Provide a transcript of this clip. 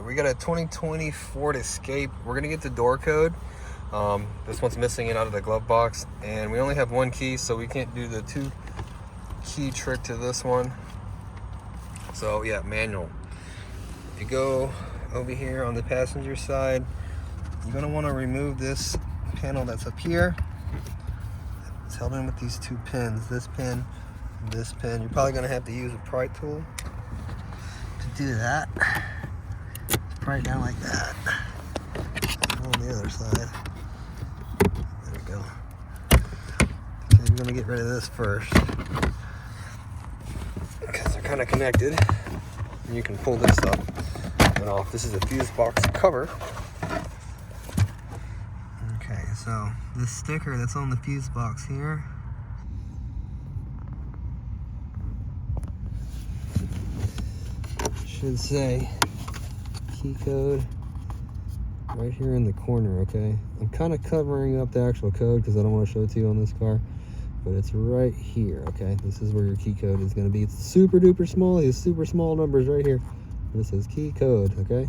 We got a 2020 Ford Escape. We're gonna get the door code. This one's missing it out of the glove box, and we only have one key, so we can't do the 2-key trick to this one. So yeah, manual. If you go over here on the passenger side, you're gonna want to remove this panel that's up here. It's held in with these 2 pins, this pin and this pin. You're probably gonna have to use a pry tool to do that. Just pry it down like that. On the other side. There we go. Okay, we're gonna get rid of this first because they're kind of connected. And you can pull this up and off. This is a fuse box cover. Okay, so this sticker that's on the fuse box here should say key code right here in the corner. Okay, I'm kind of covering up the actual code because I don't want to show it to you on this car, but it's right here. Okay, this is where your key code is going to be. It's super duper small. These super small numbers right here. This says key code. Okay,